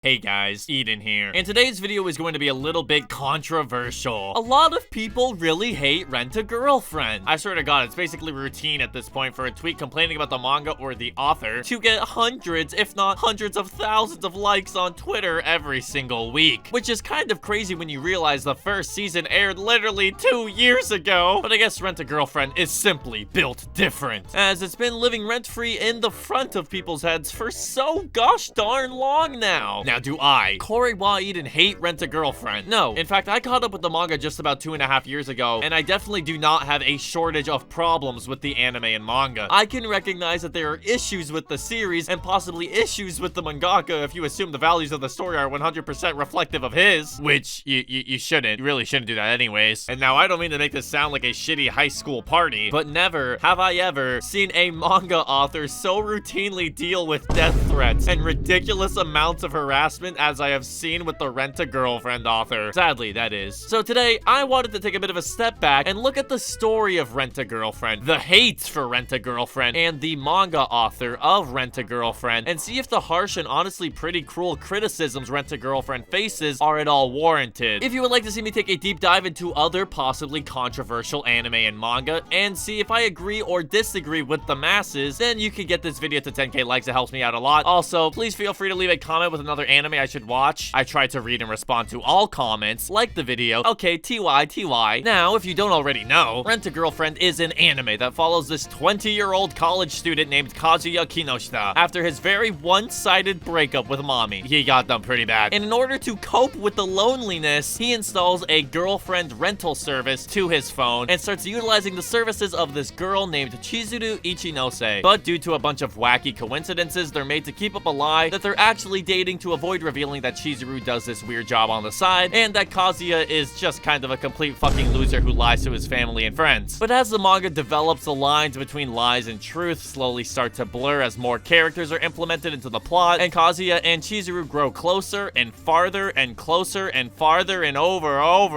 Hey guys, Eden here, and today's video is going to be a little bit controversial. A lot of people really hate Rent-A-Girlfriend. I swear to God, it's basically routine at this point for a tweet complaining about the manga or the author to get hundreds, if not hundreds of thousands of likes on Twitter every single week. Which is kind of crazy when you realize the first season aired literally 2 years ago. But I guess Rent-A-Girlfriend is simply built different, as it's been living rent-free in the front of people's heads for so gosh darn long now. Now, do I, KorewaEden, hate Rent-A-Girlfriend? No. In fact, I caught up with the manga just about 2.5 years ago, and I definitely do not have a shortage of problems with the anime and manga. I can recognize that there are issues with the series, and possibly issues with the mangaka if you assume the values of the story are 100% reflective of his, which you shouldn't. You really shouldn't do that anyways. And now, I don't mean to make this sound like a shitty high school party, but never have I ever seen a manga author so routinely deal with death threats and ridiculous amounts of harassment as I have seen with the Rent-A-Girlfriend author. Sadly, that is. So today, I wanted to take a bit of a step back and look at the story of Rent-A-Girlfriend, the hate for Rent-A-Girlfriend, and the manga author of Rent-A-Girlfriend, and see if the harsh and honestly pretty cruel criticisms Rent-A-Girlfriend faces are at all warranted. If you would like to see me take a deep dive into other possibly controversial anime and manga, and see if I agree or disagree with the masses, then you can get this video to 10k likes. It helps me out a lot. Also, please feel free to leave a comment with another anime I should watch. I try to read and respond to all comments. Like the video. Okay, TY. Now, if you don't already know, Rent-A-Girlfriend is an anime that follows this 20-year-old college student named Kazuya Kinoshita after his very one-sided breakup with mommy. He got done pretty bad. And in order to cope with the loneliness, he installs a girlfriend rental service to his phone and starts utilizing the services of this girl named Chizuru Ichinose. But due to a bunch of wacky coincidences, they're made to keep up a lie that they're actually dating to avoid revealing that Chizuru does this weird job on the side, and that Kazuya is just kind of a complete fucking loser who lies to his family and friends. But as the manga develops, the lines between lies and truth slowly start to blur as more characters are implemented into the plot, and Kazuya and Chizuru grow closer and farther and closer and farther and over, oh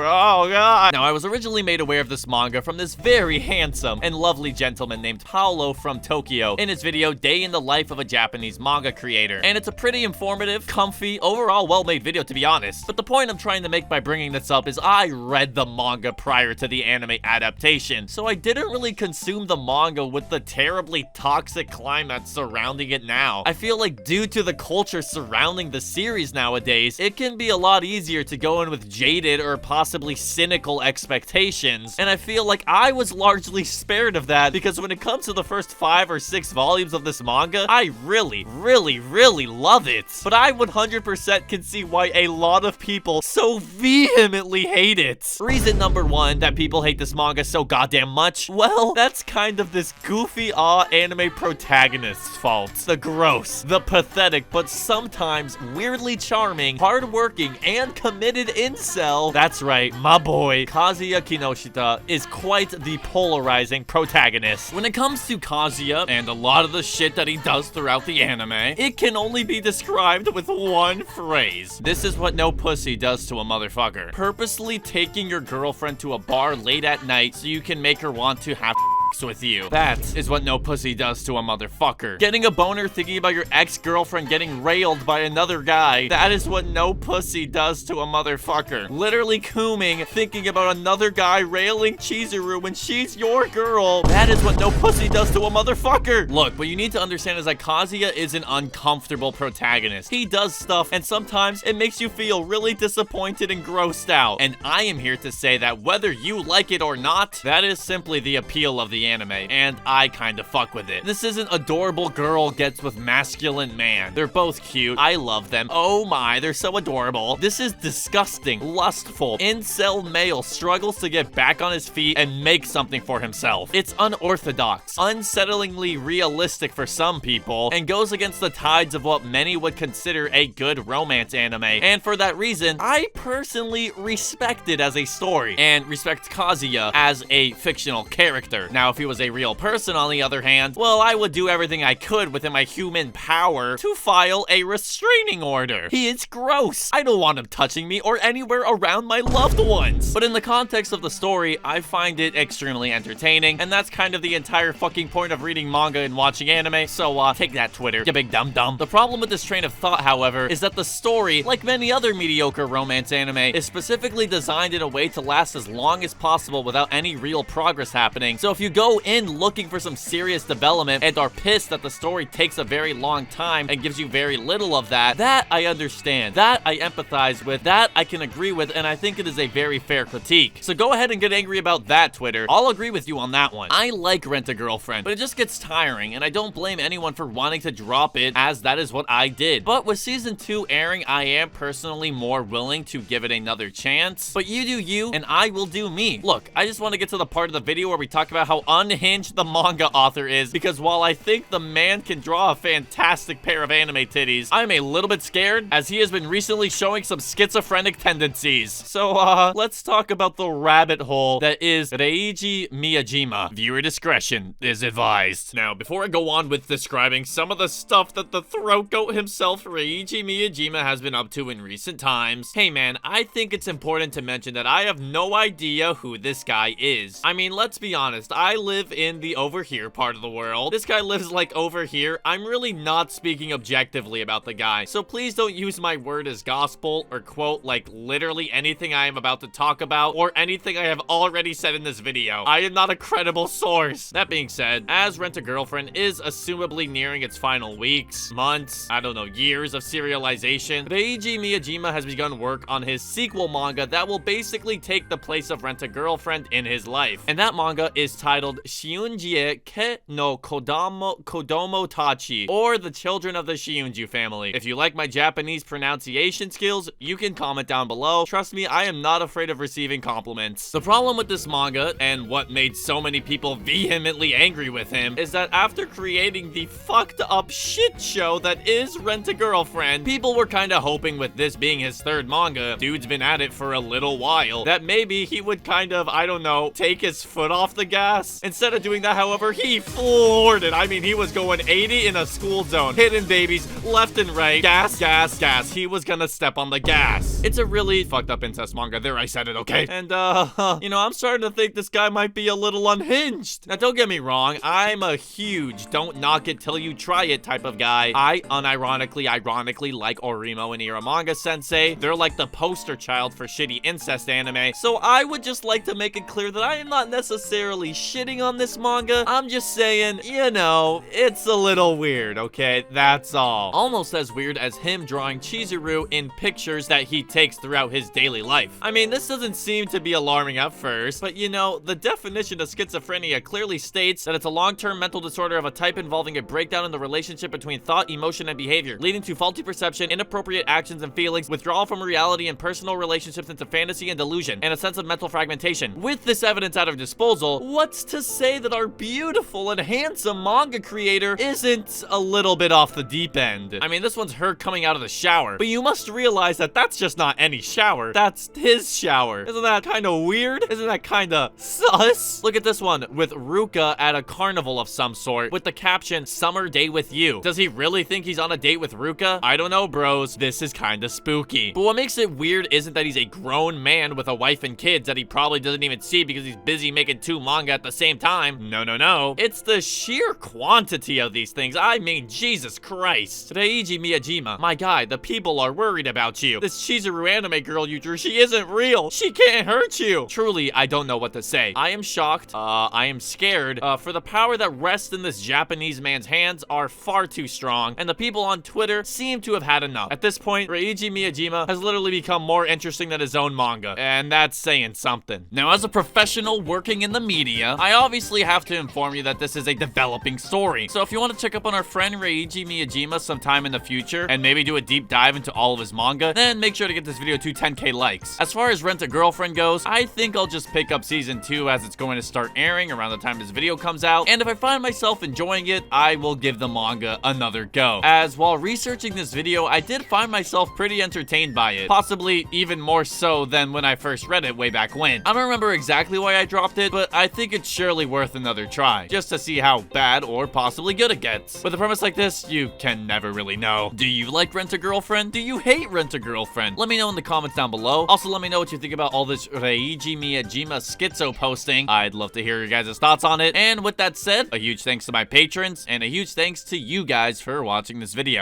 god. Now, I was originally made aware of this manga from this very handsome and lovely gentleman named Paolo from Tokyo in his video Day in the Life of a Japanese Manga Creator, and it's a pretty informative, comfy, overall well-made video, to be honest. But the point I'm trying to make by bringing this up is I read the manga prior to the anime adaptation, so I didn't really consume the manga with the terribly toxic climate surrounding it now. I feel like due to the culture surrounding the series nowadays, it can be a lot easier to go in with jaded or possibly cynical expectations, and I feel like I was largely spared of that because when it comes to the first 5 or 6 volumes of this manga, I really love it. But I 100% can see why a lot of people so vehemently hate it. Reason number 1 that people hate this manga so goddamn much, well, that's kind of this goofy anime protagonist's fault. The gross, the pathetic, but sometimes weirdly charming, hardworking, and committed incel, that's right, my boy, Kazuya Kinoshita, is quite the polarizing protagonist. When it comes to Kazuya and a lot of the shit that he does throughout the anime, it can only be described with one phrase. This is what no pussy does to a motherfucker. Purposely taking your girlfriend to a bar late at night so you can make her want to have with you. That is what no pussy does to a motherfucker. Getting a boner thinking about your ex-girlfriend getting railed by another guy. That is what no pussy does to a motherfucker. Literally cooming thinking about another guy railing Chizuru when she's your girl. That is what no pussy does to a motherfucker. Look, what you need to understand is that Kazuya is an uncomfortable protagonist. He does stuff and sometimes it makes you feel really disappointed and grossed out. And I am here to say that whether you like it or not, that is simply the appeal of the anime, and I kind of fuck with it. This isn't adorable girl gets with masculine man. They're both cute. I love them. Oh my, they're so adorable. This is disgusting, lustful, incel male struggles to get back on his feet and make something for himself. It's unorthodox, unsettlingly realistic for some people, and goes against the tides of what many would consider a good romance anime. And for that reason, I personally respect it as a story, and respect Kazuya as a fictional character. Now, if he was a real person, on the other hand, well, I would do everything I could within my human power to file a restraining order. He is gross. I don't want him touching me or anywhere around my loved ones. But in the context of the story, I find it extremely entertaining, and that's kind of the entire fucking point of reading manga and watching anime, so take that, Twitter, you big dum-dum. The problem with this train of thought, however, is that the story, like many other mediocre romance anime, is specifically designed in a way to last as long as possible without any real progress happening. So if you go in looking for some serious development and are pissed that the story takes a very long time and gives you very little of that I understand. That I empathize with. That I can agree with, and I think it is a very fair critique. So go ahead and get angry about that, Twitter. I'll agree with you on that one. I like Rent-A-Girlfriend, but it just gets tiring, and I don't blame anyone for wanting to drop it, as that is what I did. But with season 2 airing, I am personally more willing to give it another chance. But you do you, and I will do me. Look, I just want to get to the part of the video where we talk about how unhinged the manga author is, because while I think the man can draw a fantastic pair of anime titties, I'm a little bit scared, as he has been recently showing some schizophrenic tendencies. So, let's talk about the rabbit hole that is Reiji Miyajima. Viewer discretion is advised. Now, before I go on with describing some of the stuff that the throat goat himself, Reiji Miyajima, has been up to in recent times, hey man, I think it's important to mention that I have no idea who this guy is. I mean, let's be honest, I live in the over here part of the world. This guy lives like over here. I'm really not speaking objectively about the guy, so please don't use my word as gospel or quote like literally anything I am about to talk about or anything I have already said in this video. I am not a credible source. That being said, as Rent-A-Girlfriend is assumably nearing its final weeks, months, I don't know, years of serialization, Reiji Miyajima has begun work on his sequel manga that will basically take the place of Rent-A-Girlfriend in his life. And that manga is titled Shiunjie Ke no Kodomo Tachi, or The Children of the Shiunju Family. If you like my Japanese pronunciation skills, you can comment down below. Trust me, I am not afraid of receiving compliments. The problem with this manga, and what made so many people vehemently angry with him, is that after creating the fucked up shit show that is Rent-A-Girlfriend, people were kinda hoping with this being his third manga, dude's been at it for a little while, that maybe he would kind of, I don't know, take his foot off the gas. Instead of doing that, however, he floored it. I mean, he was going 80 in a school zone, hitting babies left and right, gas, gas, gas. He was gonna step on the gas. It's a really fucked up incest manga. There, I said it, okay? And, you know, I'm starting to think this guy might be a little unhinged. Now, don't get me wrong. I'm a huge don't knock it till you try it type of guy. I unironically, ironically like Orimo and Iramanga Sensei. They're like the poster child for shitty incest anime. So I would just like to make it clear that I am not necessarily shitting on this manga. I'm just saying, you know, it's a little weird, okay? That's all. Almost as weird as him drawing Chizuru in pictures that he takes throughout his daily life. I mean, this doesn't seem to be alarming at first, but you know, the definition of schizophrenia clearly states that it's a long-term mental disorder of a type involving a breakdown in the relationship between thought, emotion, and behavior, leading to faulty perception, inappropriate actions and feelings, withdrawal from reality and personal relationships into fantasy and delusion, and a sense of mental fragmentation. With this evidence at our disposal, what's to say that our beautiful and handsome manga creator isn't a little bit off the deep end? I mean, this one's her coming out of the shower, but you must realize that that's just not any shower. That's his shower. Isn't that kind of weird? Isn't that kind of sus? Look at this one with Ruka at a carnival of some sort with the caption, "Summer Day with You." Does he really think he's on a date with Ruka? I don't know, bros. This is kind of spooky. But what makes it weird isn't that he's a grown man with a wife and kids that he probably doesn't even see because he's busy making 2 manga at the same time. No, no, no. It's the sheer quantity of these things. I mean, Jesus Christ. Reiji Miyajima, my guy, the people are worried about you. This Chizuru anime girl you drew, she isn't real. She can't hurt you. Truly, I don't know what to say. I am shocked. I am scared. For the power that rests in this Japanese man's hands are far too strong, and the people on Twitter seem to have had enough. At this point, Reiji Miyajima has literally become more interesting than his own manga, and that's saying something. Now, as a professional working in the media, I obviously have to inform you that this is a developing story. So if you want to check up on our friend Reiji Miyajima sometime in the future, and maybe do a deep dive into all of his manga, then make sure to get this video to 10k likes. As far as Rent-A-Girlfriend goes, I think I'll just pick up season 2 as it's going to start airing around the time this video comes out, and if I find myself enjoying it, I will give the manga another go. As while researching this video, I did find myself pretty entertained by it, possibly even more so than when I first read it way back when. I don't remember exactly why I dropped it, but I think it's surely worth another try, just to see how bad or possibly good it gets. With a premise like this, you can never really know. Do you like Rent-A-Girlfriend? Do you hate Rent-A-Girlfriend? Let me know in the comments down below. Also, let me know what you think about all this Reiji Miyajima schizo posting. I'd love to hear your guys' thoughts on it. And with that said, a huge thanks to my patrons, and a huge thanks to you guys for watching this video.